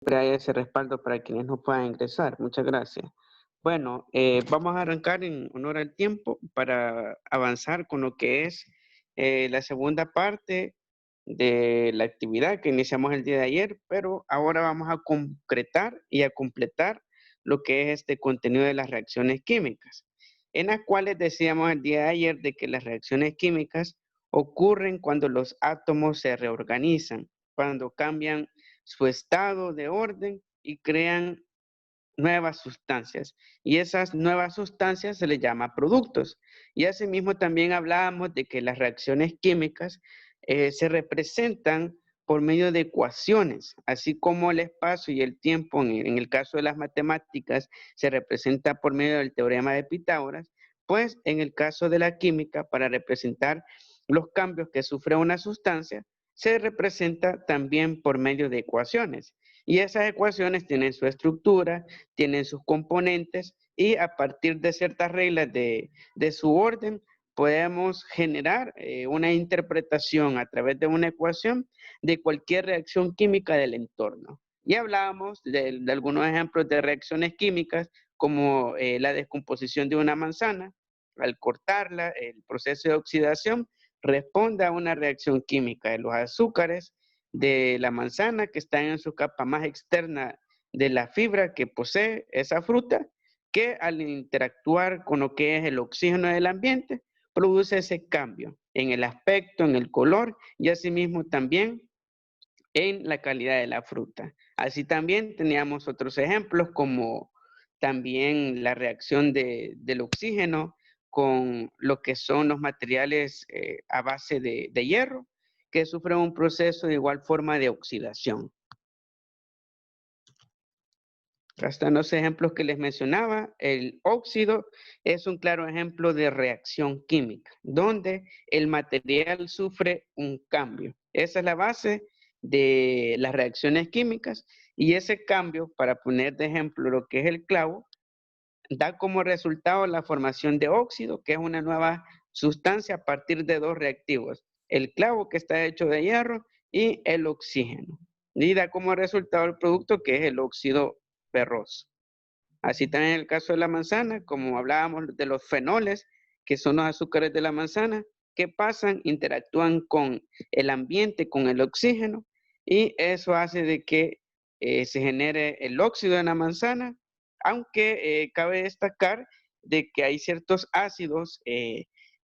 hay ese respaldo para quienes no puedan ingresar. Muchas gracias. Bueno, vamos a arrancar en honor al tiempo para avanzar con lo que es la segunda parte de la actividad que iniciamos el día de ayer, pero ahora vamos a concretar y a completar lo que es este contenido de las reacciones químicas, en las cuales decíamos el día de ayer de que las reacciones químicas ocurren cuando los átomos se reorganizan, cuando cambian su estado de orden y crean nuevas sustancias. Y esas nuevas sustancias se les llama productos. Y asimismo también hablábamos de que las reacciones químicas se representan por medio de ecuaciones, así como el espacio y el tiempo en el caso de las matemáticas se representa por medio del teorema de Pitágoras, pues en el caso de la química, para representar los cambios que sufre una sustancia, se representa también por medio de ecuaciones. Y esas ecuaciones tienen su estructura, tienen sus componentes y a partir de ciertas reglas de su orden podemos generar una interpretación a través de una ecuación de cualquier reacción química del entorno. Y hablábamos de algunos ejemplos de reacciones químicas como la descomposición de una manzana. Al cortarla, el proceso de oxidación responde a una reacción química de los azúcares de la manzana que están en su capa más externa de la fibra que posee esa fruta, que al interactuar con lo que es el oxígeno del ambiente, produce ese cambio en el aspecto, en el color y asimismo también en la calidad de la fruta. Así también teníamos otros ejemplos como también la reacción del oxígeno con lo que son los materiales a base de hierro, que sufren un proceso de igual forma de oxidación. Acá están los ejemplos que les mencionaba. El óxido es un claro ejemplo de reacción química, donde el material sufre un cambio. Esa es la base de las reacciones químicas y ese cambio, para poner de ejemplo lo que es el clavo, da como resultado la formación de óxido, que es una nueva sustancia a partir de dos reactivos, el clavo que está hecho de hierro y el oxígeno. Y da como resultado el producto que es el óxido ferroso. Así también en el caso de la manzana, como hablábamos de los fenoles, que son los azúcares de la manzana, que pasan, interactúan con el ambiente, con el oxígeno, y eso hace de que se genere el óxido de la manzana, aunque cabe destacar de que hay ciertos ácidos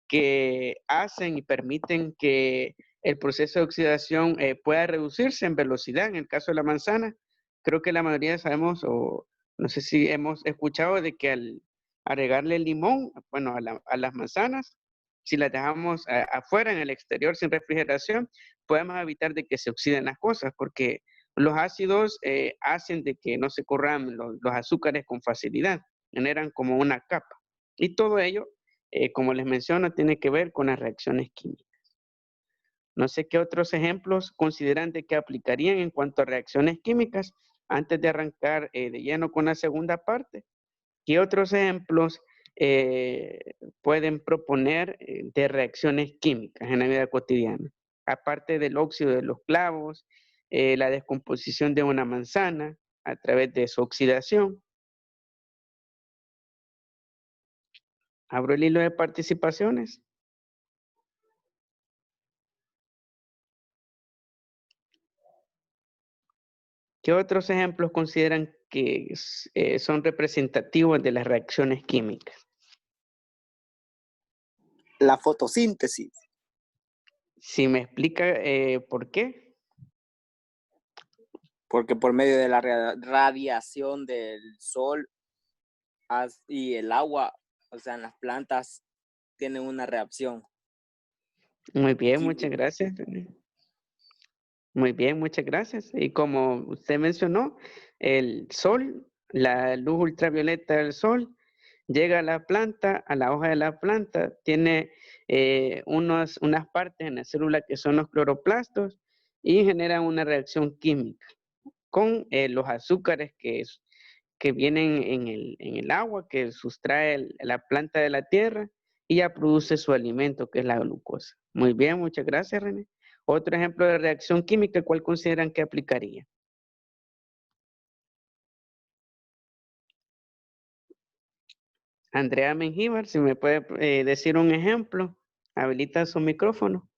que hacen y permiten que el proceso de oxidación pueda reducirse en velocidad. En el caso de la manzana, creo que la mayoría sabemos o no sé si hemos escuchado de que al agregarle limón, bueno, a las manzanas, si las dejamos afuera en el exterior sin refrigeración, podemos evitar de que se oxiden las cosas, porque los ácidos hacen de que no se corran los azúcares con facilidad, generan como una capa. Y todo ello, como les menciono, tiene que ver con las reacciones químicas. No sé qué otros ejemplos consideran de que aplicarían en cuanto a reacciones químicas antes de arrancar de lleno con la segunda parte. ¿Qué otros ejemplos pueden proponer de reacciones químicas en la vida cotidiana? Aparte del óxido de los clavos, la descomposición de una manzana a través de su oxidación. Abro el hilo de participaciones. ¿Qué otros ejemplos consideran que son representativos de las reacciones químicas? La fotosíntesis. Si me explica por qué. Porque por medio de la radiación del sol y el agua, o sea, en las plantas tienen una reacción Muy bien, muchas química. gracias. Muy bien, muchas gracias. Y como usted mencionó, el sol, la luz ultravioleta del sol, llega a la planta, a la hoja de la planta, tiene unas partes en la célula que son los cloroplastos y genera una reacción química con los azúcares que vienen en el agua, que sustrae la planta de la tierra y ya produce su alimento, que es la glucosa. Muy bien, muchas gracias, René. Otro ejemplo de reacción química, ¿cuál consideran que aplicaría? Andrea Mengíbar, si me puede decir un ejemplo, habilita su micrófono.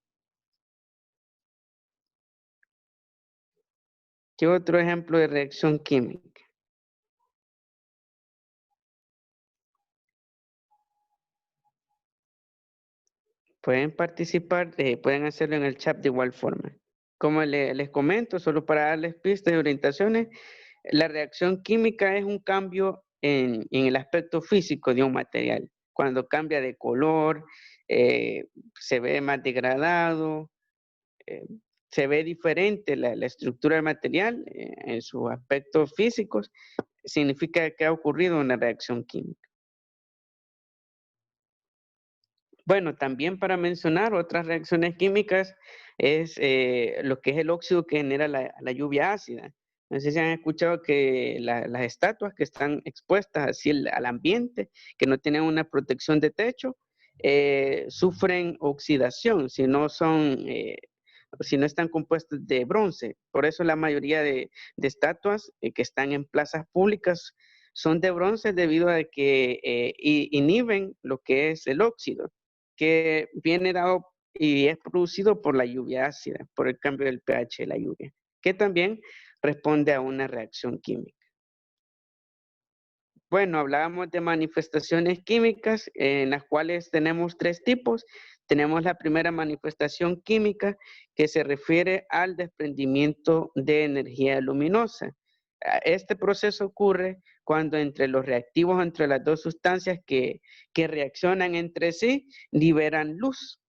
¿Qué otro ejemplo de reacción química? Pueden participar, pueden hacerlo en el chat de igual forma. Como les comento, solo para darles pistas y orientaciones, la reacción química es un cambio en el aspecto físico de un material. Cuando cambia de color, se ve más degradado, eh, se ve diferente la estructura del material en sus aspectos físicos, significa que ha ocurrido una reacción química. Bueno, también para mencionar otras reacciones químicas es lo que es el óxido que genera la lluvia ácida. No sé si han escuchado que las estatuas que están expuestas así al ambiente, que no tienen una protección de techo, sufren oxidación si no están compuestas de bronce. Por eso la mayoría de estatuas que están en plazas públicas son de bronce debido a que inhiben lo que es el óxido, que viene dado y es producido por la lluvia ácida, por el cambio del pH de la lluvia, que también responde a una reacción química. Bueno, hablábamos de manifestaciones químicas en las cuales tenemos tres tipos. Tenemos la primera manifestación química que se refiere al desprendimiento de energía luminosa. Este proceso ocurre cuando entre los reactivos, entre las dos sustancias que reaccionan entre sí, liberan luz.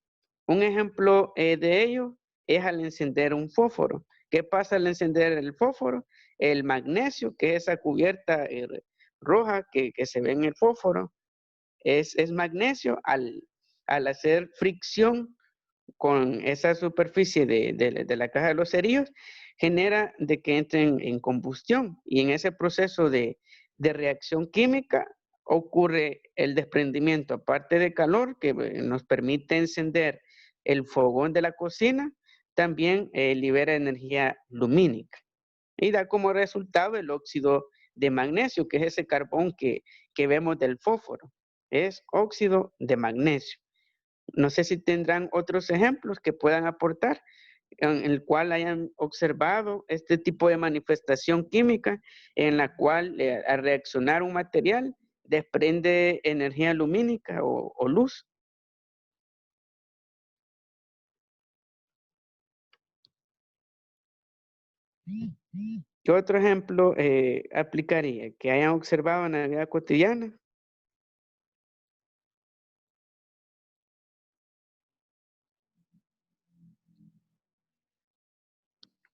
Un ejemplo de ello es al encender un fósforo. ¿Qué pasa al encender el fósforo? El magnesio, que es esa cubierta roja que se ve en el fósforo, es magnesio al hacer fricción con esa superficie de la caja de los cerillos, genera de que entren en combustión y en ese proceso de reacción química ocurre el desprendimiento, aparte de calor que nos permite encender el fogón de la cocina, también libera energía lumínica y da como resultado el óxido de magnesio, que es ese carbón que vemos del fósforo. Es óxido de magnesio. No sé si tendrán otros ejemplos que puedan aportar en el cual hayan observado este tipo de manifestación química en la cual al reaccionar un material desprende energía lumínica o luz. ¿Qué otro ejemplo aplicaría que hayan observado en la vida cotidiana?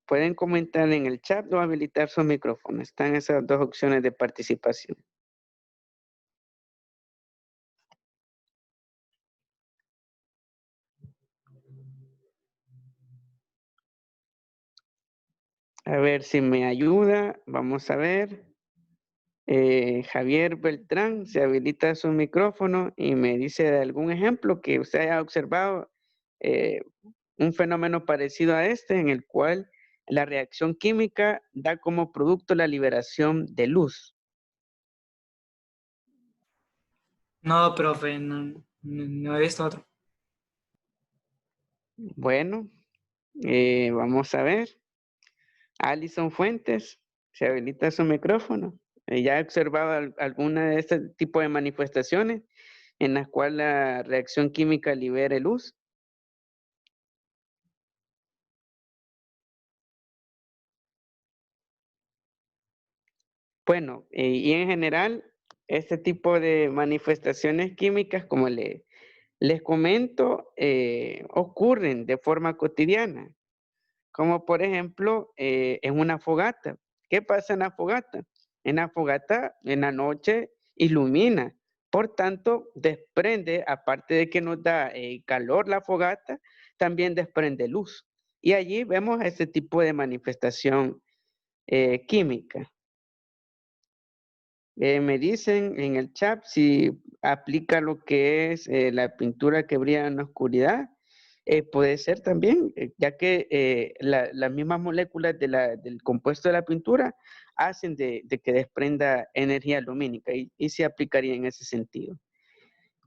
Pueden comentar en el chat o habilitar su micrófono. Están esas dos opciones de participación. A ver si me ayuda. Vamos a ver. Javier Beltrán se habilita su micrófono y me dice de algún ejemplo que usted haya observado eh, un fenómeno parecido a este en el cual la reacción química da como producto la liberación de luz. No, profe, no he visto otro. Bueno, vamos a ver. Alison Fuentes se habilita su micrófono. ¿Ya ha observado alguna de este tipo de manifestaciones en las cuales la reacción química libere luz? Bueno, y en general, este tipo de manifestaciones químicas, como les comento, ocurren de forma cotidiana, como por ejemplo en una fogata. ¿Qué pasa en la fogata? En la fogata, en la noche, ilumina. Por tanto, desprende, aparte de que nos da calor la fogata, también desprende luz. Y allí vemos este tipo de manifestación química. Me dicen en el chat si aplica lo que es la pintura que brilla en la oscuridad. Puede ser también, ya que las mismas moléculas del compuesto de la pintura hacen de que desprenda energía lumínica y se aplicaría en ese sentido.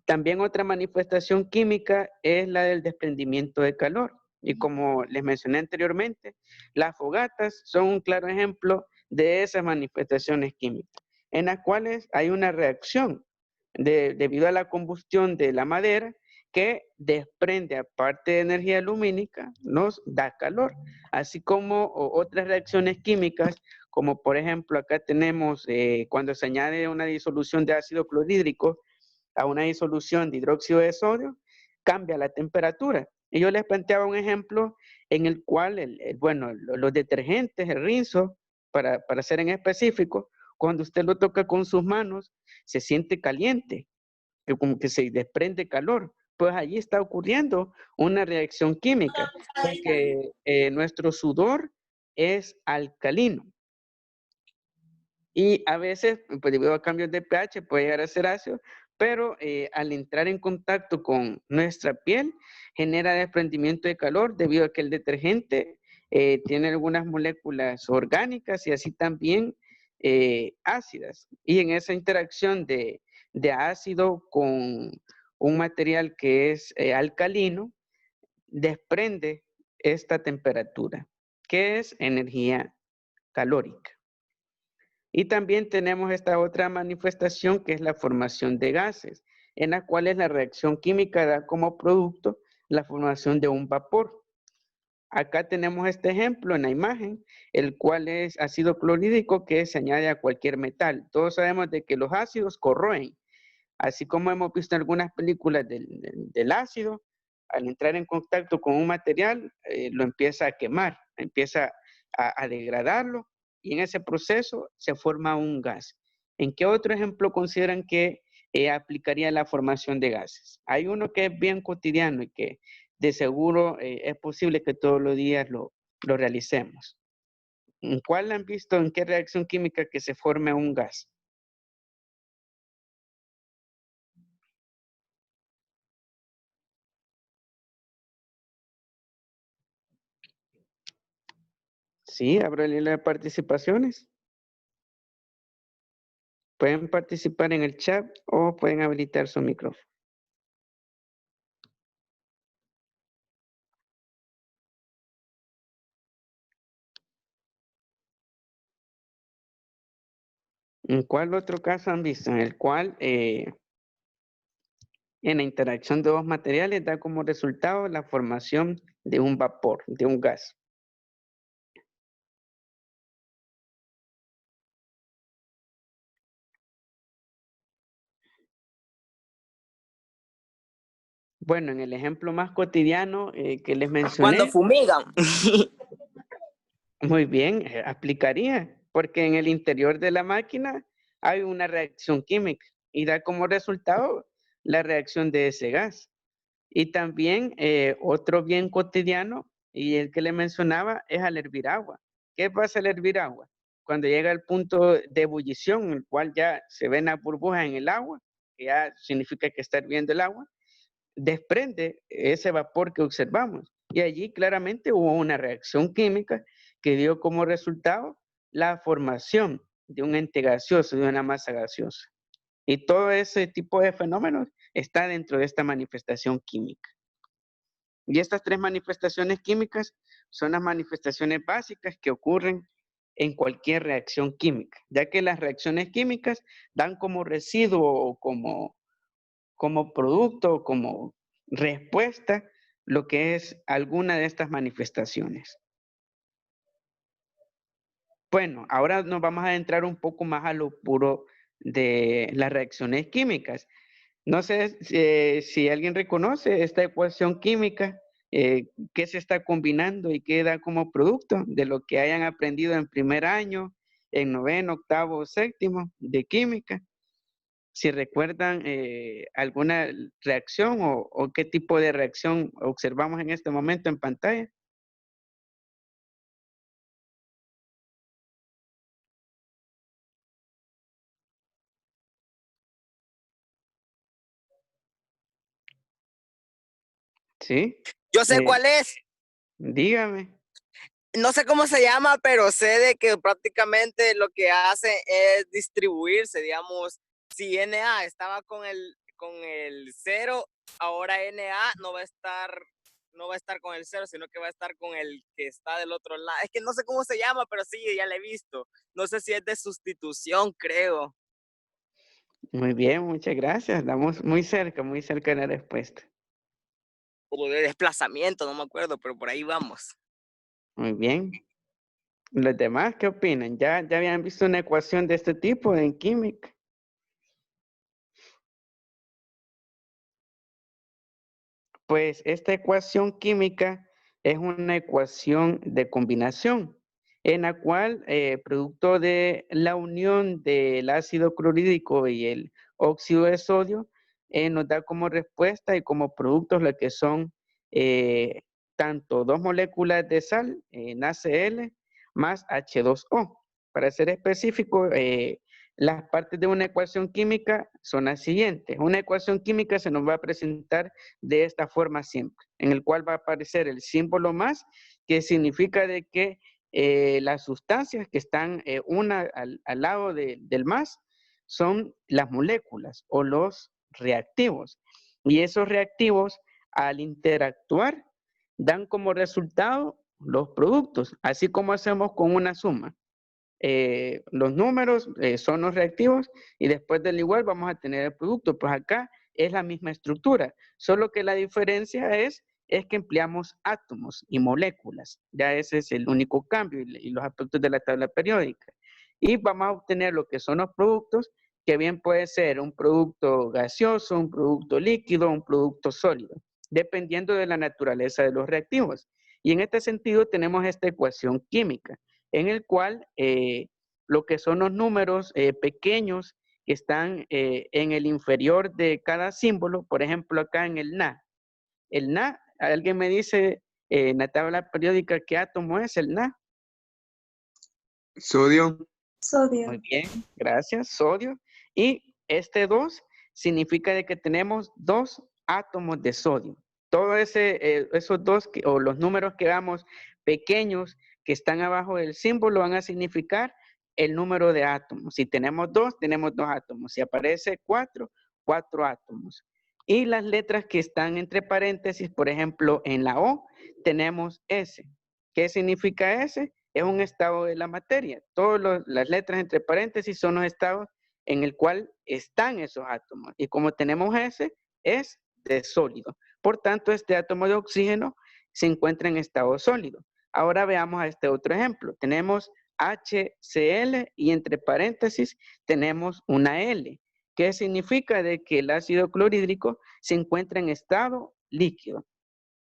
También otra manifestación química es la del desprendimiento de calor. Y como les mencioné anteriormente, las fogatas son un claro ejemplo de esas manifestaciones químicas, en las cuales hay una reacción debido a la combustión de la madera que desprende, aparte de energía lumínica, nos da calor, así como otras reacciones químicas, como por ejemplo acá tenemos cuando se añade una disolución de ácido clorhídrico a una disolución de hidróxido de sodio, cambia la temperatura. Y yo les planteaba un ejemplo en el cual, bueno, los detergentes, el rinzo, para ser en específico, cuando usted lo toca con sus manos, se siente caliente, como que se desprende calor. Pues allí está ocurriendo una reacción química, porque nuestro sudor es alcalino. Y a veces, pues debido a cambios de pH, puede llegar a ser ácido, pero al entrar en contacto con nuestra piel, genera desprendimiento de calor debido a que el detergente tiene algunas moléculas orgánicas y así también ácidas. Y en esa interacción de ácido con un material que es alcalino, desprende esta temperatura, que es energía calórica. Y también tenemos esta otra manifestación que es la formación de gases, en la cual la reacción química da como producto la formación de un vapor. Acá tenemos este ejemplo en la imagen, el cual es ácido clorhídrico que se añade a cualquier metal. Todos sabemos de que los ácidos corroen, así como hemos visto en algunas películas del ácido, al entrar en contacto con un material, lo empieza a quemar, empieza a degradarlo y en ese proceso se forma un gas. ¿En qué otro ejemplo consideran que aplicaría la formación de gases? Hay uno que es bien cotidiano y que de seguro es posible que todos los días lo realicemos. ¿En cuál han visto, en qué reacción química que se forme un gas? Sí, abro el hilo de participaciones. Pueden participar en el chat o pueden habilitar su micrófono. ¿En cuál otro caso han visto? En el cual en la interacción de dos materiales da como resultado la formación de un vapor, de un gas. Bueno, en el ejemplo más cotidiano que les mencioné. Cuando fumigan. Muy bien, aplicaría, porque en el interior de la máquina hay una reacción química y da como resultado la reacción de ese gas. Y también otro bien cotidiano, y el que le mencionaba, es al hervir agua. ¿Qué pasa al hervir agua? Cuando llega al punto de ebullición, en el cual ya se ven las burbujas en el agua, que ya significa que está hirviendo el agua, desprende ese vapor que observamos. Y allí claramente hubo una reacción química que dio como resultado la formación de un ente gaseoso, de una masa gaseosa. Y todo ese tipo de fenómenos está dentro de esta manifestación química. Y estas tres manifestaciones químicas son las manifestaciones básicas que ocurren en cualquier reacción química, ya que las reacciones químicas dan como residuo o como producto, como respuesta, lo que es alguna de estas manifestaciones. Bueno, ahora nos vamos a adentrar un poco más a lo puro de las reacciones químicas. No sé si alguien reconoce esta ecuación química, qué se está combinando y qué da como producto de lo que hayan aprendido en primer año, en noveno, octavo, séptimo de química. Si recuerdan alguna reacción o qué tipo de reacción observamos en este momento en pantalla. ¿Sí? Yo sé cuál es. Dígame. No sé cómo se llama, pero sé de que prácticamente lo que hace es distribuirse, digamos, si Na estaba con el 0, ahora Na no va a estar con el 0, sino que va a estar con el que está del otro lado. Es que no sé cómo se llama, pero sí, ya la he visto. No sé si es de sustitución, creo. Muy bien, muchas gracias. Estamos muy cerca de la respuesta. O de desplazamiento, no me acuerdo, pero por ahí vamos. Muy bien. ¿Los demás qué opinan? ¿Ya habían visto una ecuación de este tipo en química? Pues esta ecuación química es una ecuación de combinación, en la cual, producto de la unión del ácido clorhídrico y el óxido de sodio, nos da como respuesta y como productos lo que son tanto dos moléculas de sal, NaCl, más H2O. Para ser específico, las partes de una ecuación química son las siguientes. Una ecuación química se nos va a presentar de esta forma siempre, en el cual va a aparecer el símbolo más, que significa de que las sustancias que están una al lado del más son las moléculas o los reactivos. Y esos reactivos, al interactuar, dan como resultado los productos, así como hacemos con una suma. Los números son los reactivos y después del igual vamos a tener el producto. Pues acá es la misma estructura, solo que la diferencia es que empleamos átomos y moléculas. Ya ese es el único cambio y los aspectos de la tabla periódica. Y vamos a obtener lo que son los productos, que bien puede ser un producto gaseoso, un producto líquido, un producto sólido, dependiendo de la naturaleza de los reactivos. Y en este sentido tenemos esta ecuación química, en el cual lo que son los números pequeños que están en el inferior de cada símbolo, por ejemplo acá en el Na. El Na, alguien me dice en la tabla periódica qué átomo es el Na. Sodio. Muy bien, gracias, sodio. Y este 2 significa de que tenemos 2 átomos de sodio. Todos esos dos o los números que damos pequeños que están abajo del símbolo van a significar el número de átomos. Si tenemos 2, tenemos 2 átomos. Si aparece 4, 4 átomos. Y las letras que están entre paréntesis, por ejemplo, en la O tenemos S. ¿Qué significa S? Es un estado de la materia. Todas las letras entre paréntesis son los estados en el cual están esos átomos. Y como tenemos S, es de sólido. Por tanto, este átomo de oxígeno se encuentra en estado sólido. Ahora veamos a este otro ejemplo. Tenemos HCl y entre paréntesis tenemos una L. ¿Qué significa? De que el ácido clorhídrico se encuentra en estado líquido.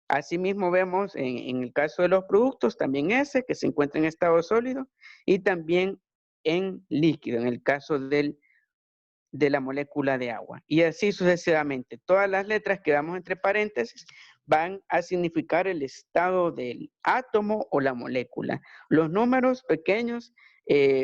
Asimismo vemos en el caso de los productos también ese que se encuentra en estado sólido y también en líquido en el caso de la molécula de agua. Y así sucesivamente. Todas las letras que damos entre paréntesis van a significar el estado del átomo o la molécula. Los números pequeños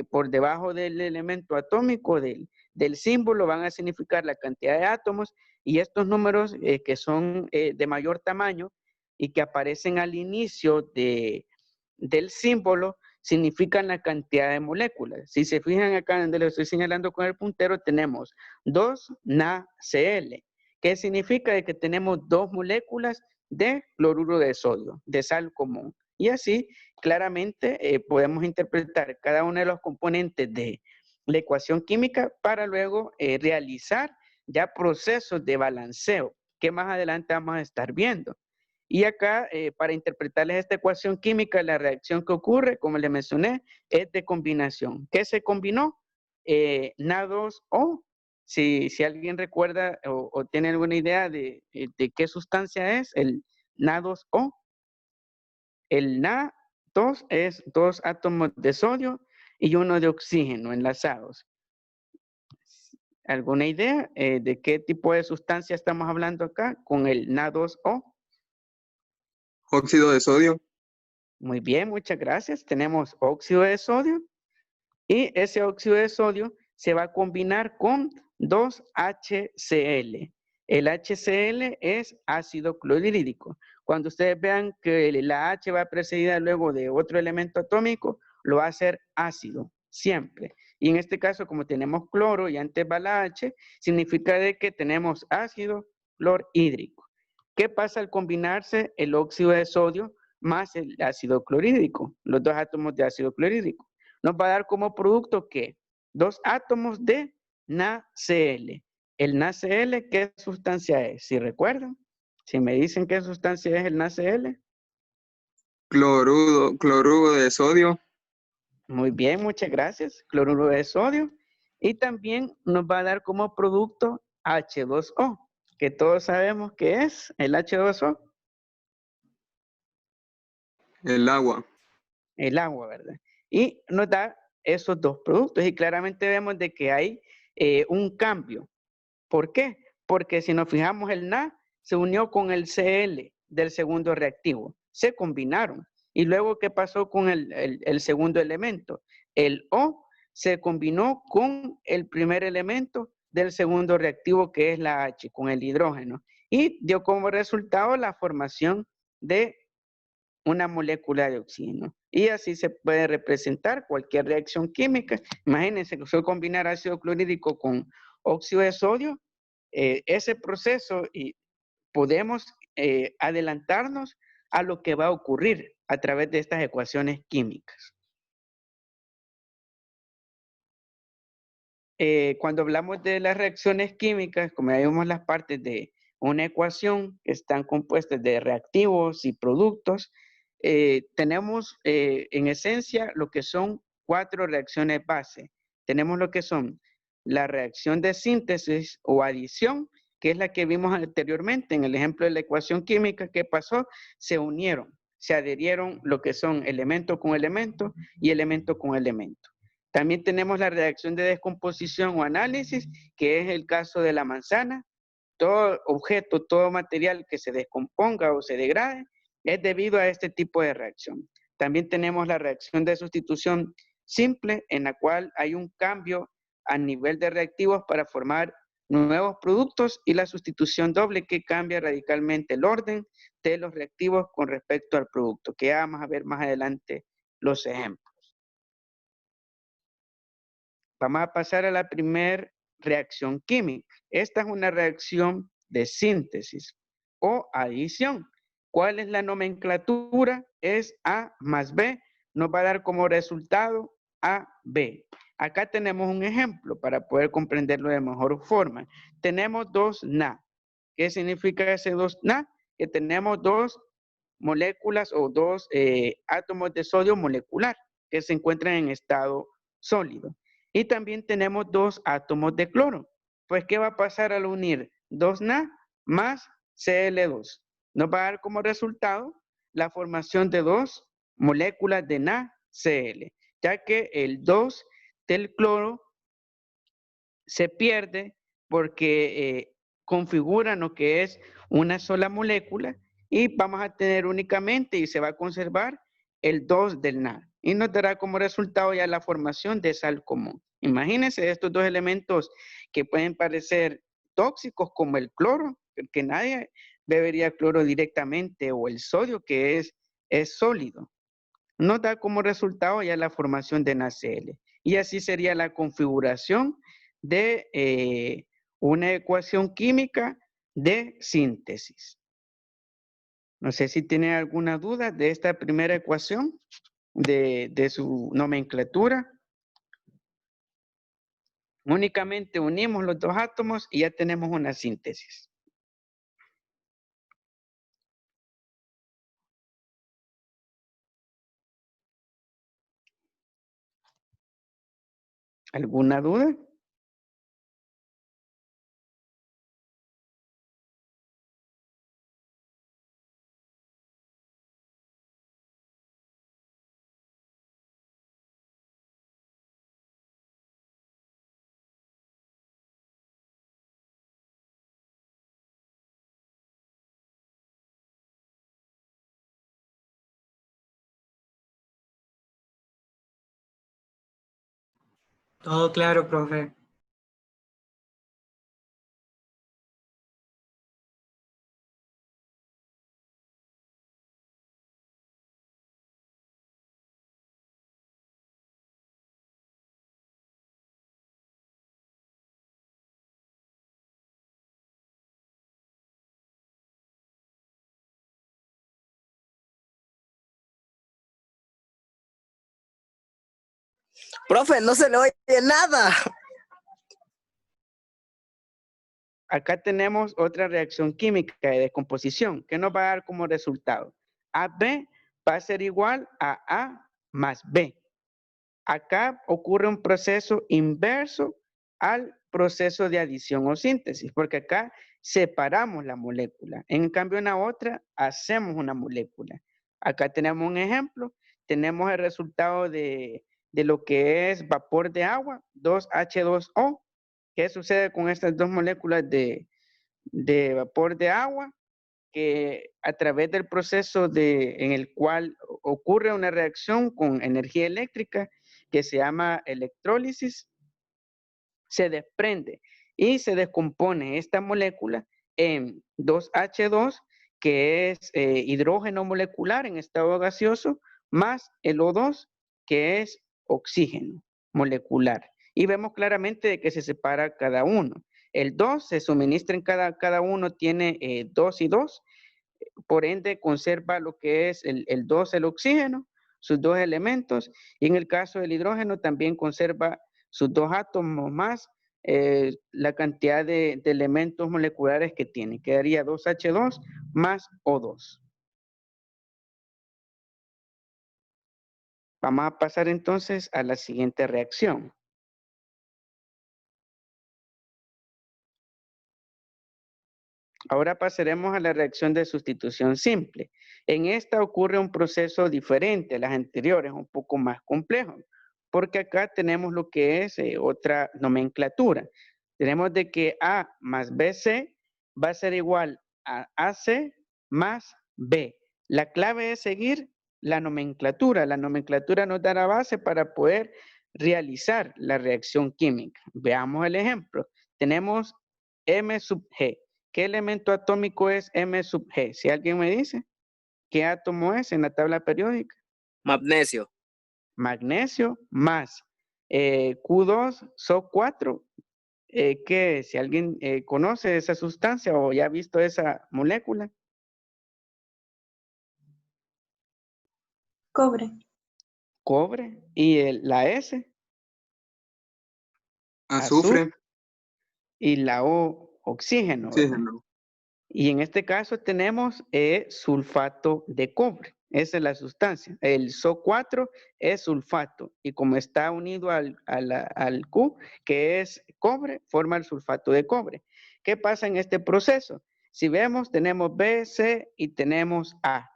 por debajo del elemento atómico del símbolo van a significar la cantidad de átomos y estos números que son de mayor tamaño y que aparecen al inicio del símbolo significan la cantidad de moléculas. Si se fijan acá donde lo estoy señalando con el puntero, tenemos 2 NaCl, que significa de que tenemos 2 moléculas de cloruro de sodio, de sal común. Y así, claramente, podemos interpretar cada uno de los componentes de la ecuación química para luego realizar ya procesos de balanceo, que más adelante vamos a estar viendo. Y acá, para interpretarles esta ecuación química, la reacción que ocurre, como les mencioné, es de combinación. ¿Qué se combinó? Na2O. Si alguien recuerda o tiene alguna idea de qué sustancia es el Na2O. El Na2 es 2 átomos de sodio y 1 de oxígeno enlazados. ¿Alguna idea de qué tipo de sustancia estamos hablando acá con el Na2O? Óxido de sodio. Muy bien, muchas gracias. Tenemos óxido de sodio y ese óxido de sodio se va a combinar con 2HCl. El HCl es ácido clorhídrico. Cuando ustedes vean que la H va precedida luego de otro elemento atómico, lo va a hacer ácido, siempre. Y en este caso, como tenemos cloro y antes va la H, significa de que tenemos ácido clorhídrico. ¿Qué pasa al combinarse el óxido de sodio más el ácido clorhídrico? Los dos átomos de ácido clorhídrico. Nos va a dar como producto que 2 átomos de NaCl. El NaCl, ¿qué sustancia es? Si recuerdan, si me dicen qué sustancia es el NaCl. Cloruro de sodio. Muy bien, muchas gracias. Cloruro de sodio. Y también nos va a dar como producto H2O, que todos sabemos que es el H2O. El agua. El agua, ¿verdad? Y nos da esos dos productos y claramente vemos de que hay un cambio. ¿Por qué? Porque si nos fijamos, el Na se unió con el Cl del segundo reactivo. Se combinaron. Y luego, ¿qué pasó con el segundo elemento? El O se combinó con el primer elemento del segundo reactivo, que es la H, con el hidrógeno. Y dio como resultado la formación de una molécula de oxígeno. Y así se puede representar cualquier reacción química. Imagínense que se combinar ácido clorhídrico con óxido de sodio, ese proceso y podemos adelantarnos a lo que va a ocurrir a través de estas ecuaciones químicas. Cuando hablamos de las reacciones químicas, como ya vimos las partes de una ecuación que están compuestas de reactivos y productos, tenemos en esencia lo que son 4 reacciones base. Tenemos lo que son la reacción de síntesis o adición, que es la que vimos anteriormente en el ejemplo de la ecuación química. ¿Qué pasó? Se unieron, se adherieron lo que son elemento con elemento y elemento con elemento. También tenemos la reacción de descomposición o análisis, que es el caso de la manzana. Todo objeto, todo material que se descomponga o se degrade es debido a este tipo de reacción. También tenemos la reacción de sustitución simple, en la cual hay un cambio a nivel de reactivos para formar nuevos productos, y la sustitución doble, que cambia radicalmente el orden de los reactivos con respecto al producto, que ya vamos a ver más adelante los ejemplos. Vamos a pasar a la primera reacción química. Esta es una reacción de síntesis o adición. ¿Cuál es la nomenclatura? Es A más B. Nos va a dar como resultado AB. Acá tenemos un ejemplo para poder comprenderlo de mejor forma. Tenemos 2 Na. ¿Qué significa ese 2 Na? Que tenemos 2 moléculas o 2 átomos de sodio molecular que se encuentran en estado sólido. Y también tenemos 2 átomos de cloro. Pues, ¿qué va a pasar al unir 2 Na más Cl2? Nos va a dar como resultado la formación de 2 moléculas de NaCl, ya que el 2 del cloro se pierde porque configuran lo que es una sola molécula, y vamos a tener únicamente y se va a conservar el 2 del Na. Y nos dará como resultado ya la formación de sal común. Imagínense estos dos elementos que pueden parecer tóxicos, como el cloro, que nadie bebería cloro directamente, o el sodio, que es sólido. Nos da como resultado ya la formación de NaCl. Y así sería la configuración de una ecuación química de síntesis. No sé si tienen alguna duda de esta primera ecuación, de su nomenclatura. Únicamente unimos los dos átomos y ya tenemos una síntesis. ¿Alguna duda? Todo claro, profe. Profe, no se le oye nada. Acá tenemos otra reacción química de descomposición que nos va a dar como resultado. AB va a ser igual a A más B. Acá ocurre un proceso inverso al proceso de adición o síntesis, porque acá separamos la molécula. En cambio, en la otra, hacemos una molécula. Acá tenemos un ejemplo. Tenemos el resultado de lo que es vapor de agua, 2H2O. ¿Qué sucede con estas dos moléculas de vapor de agua? Que a través del proceso en el cual ocurre una reacción con energía eléctrica que se llama electrólisis, se desprende y se descompone esta molécula en 2H2, que es hidrógeno molecular en estado gaseoso, más el O2, que es oxígeno molecular. Y vemos claramente de que se separa cada uno. El 2 se suministra en cada uno, tiene 2 y 2, por ende conserva lo que es el 2, el oxígeno, sus dos elementos, y en el caso del hidrógeno también conserva sus dos átomos más la cantidad de elementos moleculares que tiene. Quedaría 2H2 más O2. Vamos a pasar entonces a la siguiente reacción. Ahora pasaremos a la reacción de sustitución simple. En esta ocurre un proceso diferente a las anteriores, un poco más complejo, porque acá tenemos lo que es otra nomenclatura. Tenemos de que A más BC va a ser igual a AC más B. La clave es seguir la nomenclatura. La nomenclatura nos da la base para poder realizar la reacción química. Veamos el ejemplo. Tenemos M sub G. ¿Qué elemento atómico es M sub G? Si alguien me dice, ¿qué átomo es en la tabla periódica? Magnesio. Magnesio más Q2, SO4. ¿Qué? Si alguien conoce esa sustancia o ya ha visto esa molécula. Cobre. Cobre. ¿Y la S? Azufre. Y la O, oxígeno, ¿verdad? Oxígeno. Y en este caso tenemos sulfato de cobre. Esa es la sustancia. El SO4 es sulfato. Y como está unido al Q, que es cobre, forma el sulfato de cobre. ¿Qué pasa en este proceso? Si vemos, tenemos B, C y tenemos A.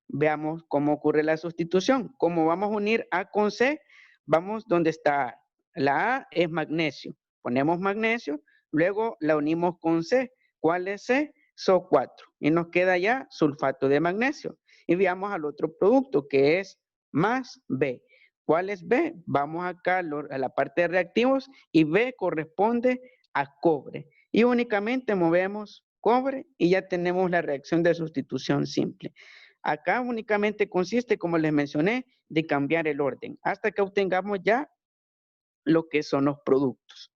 Veamos cómo ocurre la sustitución. Como vamos a unir A con C, vamos donde está A. La A es magnesio. Ponemos magnesio, luego la unimos con C. ¿Cuál es C? SO4. Y nos queda ya sulfato de magnesio. Y veamos al otro producto que es más B. ¿Cuál es B? Vamos acá a la parte de reactivos y B corresponde a cobre. Y únicamente movemos cobre y ya tenemos la reacción de sustitución simple. Acá únicamente consiste, como les mencioné, de cambiar el orden hasta que obtengamos ya lo que son los productos.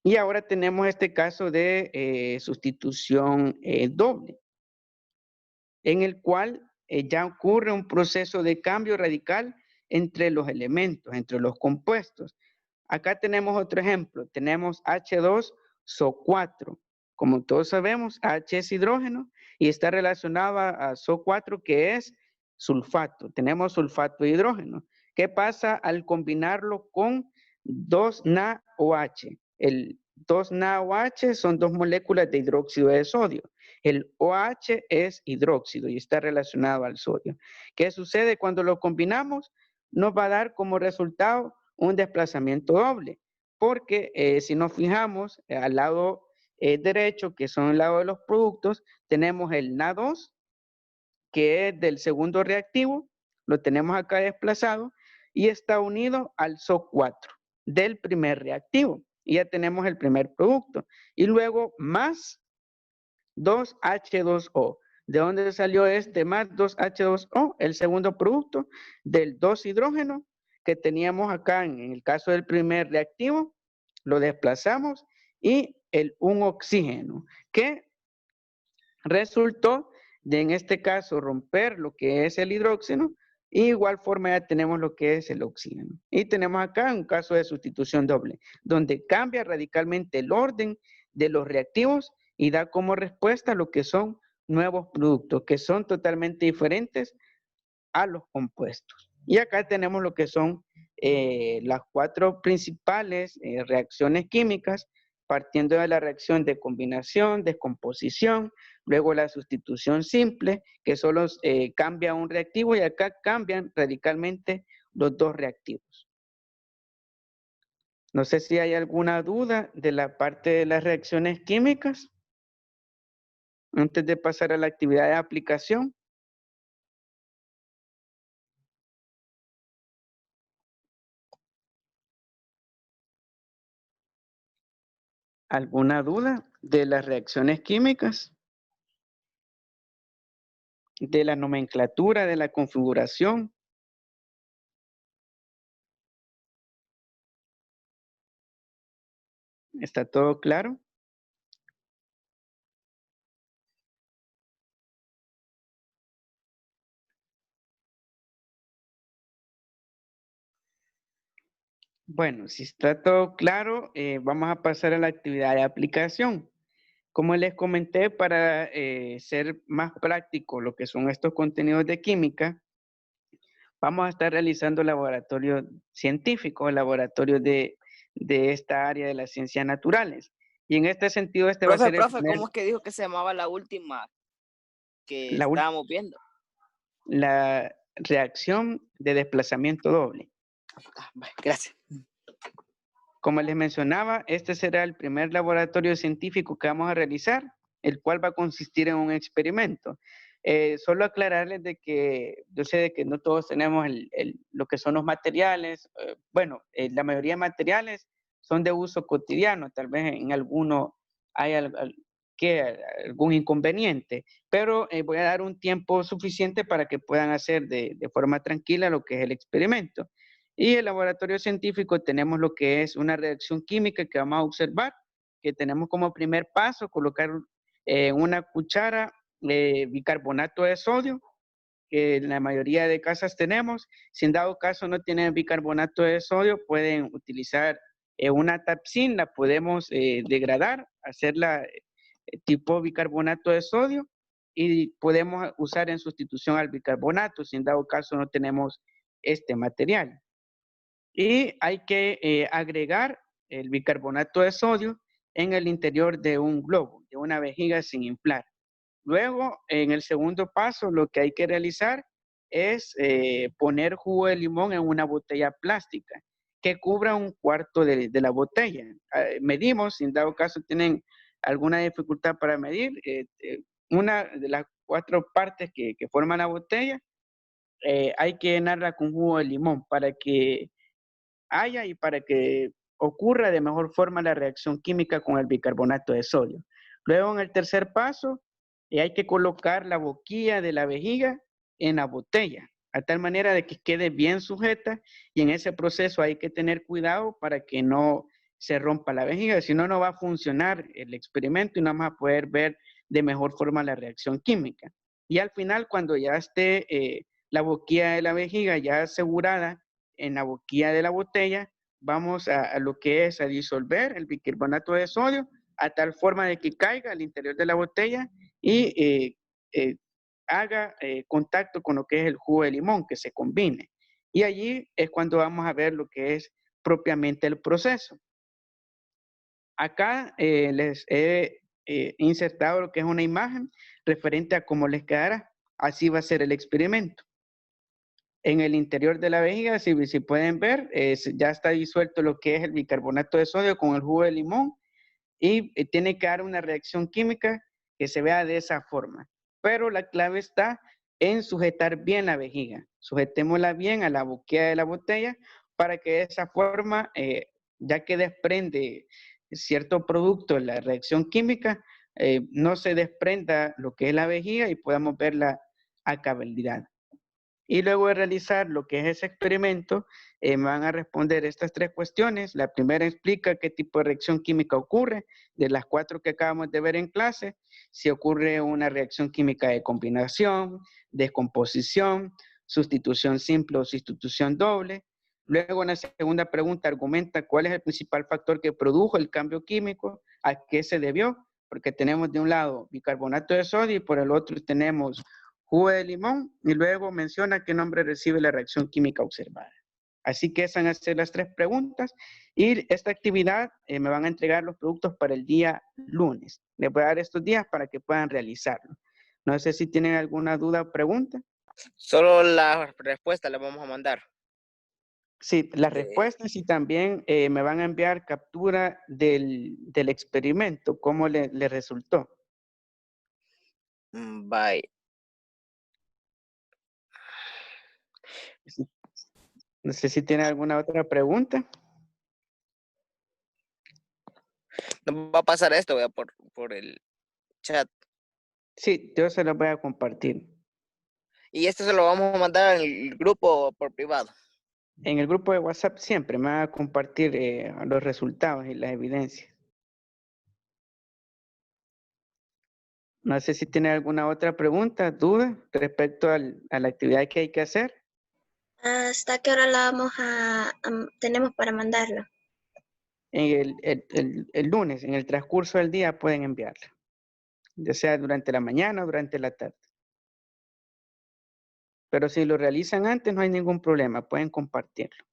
Y ahora tenemos este caso de sustitución doble, en el cual ya ocurre un proceso de cambio radical entre los elementos, entre los compuestos. Acá tenemos otro ejemplo. Tenemos H2SO4. Como todos sabemos, H es hidrógeno y está relacionado a SO4, que es sulfato. Tenemos sulfato de hidrógeno. ¿Qué pasa al combinarlo con 2NaOH? El 2NaOH son dos moléculas de hidróxido de sodio. El OH es hidróxido y está relacionado al sodio. ¿Qué sucede cuando lo combinamos? Nos va a dar como resultado un desplazamiento doble, porque si nos fijamos al lado derecho, que son el lado de los productos, tenemos el Na2, que es del segundo reactivo, lo tenemos acá desplazado, y está unido al SO4 del primer reactivo. Y ya tenemos el primer producto. Y luego más 2H2O. ¿De dónde salió este más 2H2O? El segundo producto del 2 hidrógeno que teníamos acá en el caso del primer reactivo, lo desplazamos y el 1 oxígeno, que resultó de en este caso romper lo que es el hidrógeno Y igual forma ya tenemos lo que es el oxígeno. Y tenemos acá un caso de sustitución doble, donde cambia radicalmente el orden de los reactivos y da como respuesta lo que son nuevos productos, que son totalmente diferentes a los compuestos. Y acá tenemos lo que son las 4 principales reacciones químicas, partiendo de la reacción de combinación, descomposición, luego la sustitución simple, que solo cambia un reactivo, y acá cambian radicalmente los 2 reactivos. No sé si hay alguna duda de la parte de las reacciones químicas antes de pasar a la actividad de aplicación. ¿Alguna duda de las reacciones químicas? De la nomenclatura, de la configuración. ¿Está todo claro? Bueno, si está todo claro, vamos a pasar a la actividad de aplicación. Como les comenté, para ser más práctico lo que son estos contenidos de química, vamos a estar realizando laboratorios científicos, laboratorios de esta área de las ciencias naturales. Y en este sentido, este va a ser el Profe, primer, ¿cómo es que dijo que se llamaba la última que la, ul- estábamos viendo? la reacción de desplazamiento doble. Bueno, gracias. Como les mencionaba, este será el primer laboratorio científico que vamos a realizar, el cual va a consistir en un experimento. Solo aclararles de que yo sé de que no todos tenemos lo que son los materiales. La mayoría de materiales son de uso cotidiano, tal vez en alguno hay algún inconveniente, pero voy a dar un tiempo suficiente para que puedan hacer de forma tranquila lo que es el experimento. Y el laboratorio científico tenemos lo que es una reacción química que vamos a observar, que tenemos como primer paso colocar en una cuchara bicarbonato de sodio, que en la mayoría de casas tenemos. Si en dado caso no tienen bicarbonato de sodio, pueden utilizar una Tapsin, la podemos degradar, hacerla tipo bicarbonato de sodio, y podemos usar en sustitución al bicarbonato, si en dado caso no tenemos este material. Y hay que agregar el bicarbonato de sodio en el interior de un globo, de una vejiga sin inflar. Luego, en el segundo paso, lo que hay que realizar es poner jugo de limón en una botella plástica que cubra un cuarto de la botella. Medimos, si en dado caso tienen alguna dificultad para medir, una de las 4 partes que forman la botella, hay que llenarla con jugo de limón para que haya y para que ocurra de mejor forma la reacción química con el bicarbonato de sodio. Luego, en el tercer paso, hay que colocar la boquilla de la vejiga en la botella, a tal manera de que quede bien sujeta, y en ese proceso hay que tener cuidado para que no se rompa la vejiga, si no, no va a funcionar el experimento y no vamos a poder ver de mejor forma la reacción química. Y al final, cuando ya esté la boquilla de la vejiga ya asegurada en la boquilla de la botella, vamos a lo que es a disolver el bicarbonato de sodio a tal forma de que caiga al interior de la botella y haga contacto con lo que es el jugo de limón, que se combine. Y allí es cuando vamos a ver lo que es propiamente el proceso. Acá les he insertado lo que es una imagen referente a cómo les quedará. Así va a ser el experimento. En el interior de la vejiga, si pueden ver, ya está disuelto lo que es el bicarbonato de sodio con el jugo de limón, y tiene que dar una reacción química que se vea de esa forma. Pero la clave está en sujetar bien la vejiga. Sujetémosla bien a la boquilla de la botella para que de esa forma, ya que desprende cierto producto la reacción química, no se desprenda lo que es la vejiga y podamos verla a cabalidad. Y luego de realizar lo que es ese experimento, me van a responder estas 3 cuestiones. La primera explica qué tipo de reacción química ocurre, de las 4 que acabamos de ver en clase, si ocurre una reacción química de combinación, descomposición, sustitución simple o sustitución doble. Luego en la segunda pregunta argumenta cuál es el principal factor que produjo el cambio químico, a qué se debió, porque tenemos de un lado bicarbonato de sodio y por el otro tenemos jugo de limón, y luego menciona qué nombre recibe la reacción química observada. Así que esas van a ser las 3 preguntas, y esta actividad me van a entregar los productos para el día lunes. Les voy a dar estos días para que puedan realizarlo. No sé si tienen alguna duda o pregunta. Solo la respuesta le vamos a mandar. Sí, las respuestas, y también me van a enviar captura del experimento, cómo le resultó. Bye. No sé si tienen alguna otra pregunta. Nos va a pasar esto, vea, por el chat. Sí, yo se los voy a compartir. Y esto se lo vamos a mandar al grupo por privado. En el grupo de WhatsApp siempre me va a compartir los resultados y las evidencias. No sé si tiene alguna otra pregunta, duda respecto a la actividad que hay que hacer. ¿Hasta qué hora la tenemos para mandarla? El lunes, en el transcurso del día pueden enviarla, ya sea durante la mañana o durante la tarde. Pero si lo realizan antes no hay ningún problema, pueden compartirlo.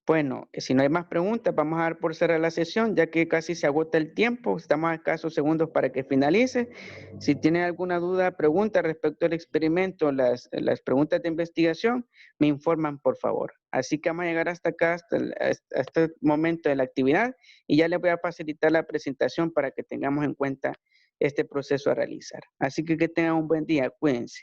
Bueno, si no hay más preguntas, vamos a dar por cerrar la sesión, ya que casi se agota el tiempo. Estamos a escasos segundos para que finalice. Si tienen alguna duda, pregunta respecto al experimento, las preguntas de investigación, me informan, por favor. Así que vamos a llegar hasta acá, hasta este momento de la actividad, y ya les voy a facilitar la presentación para que tengamos en cuenta este proceso a realizar. Así que tengan un buen día, cuídense.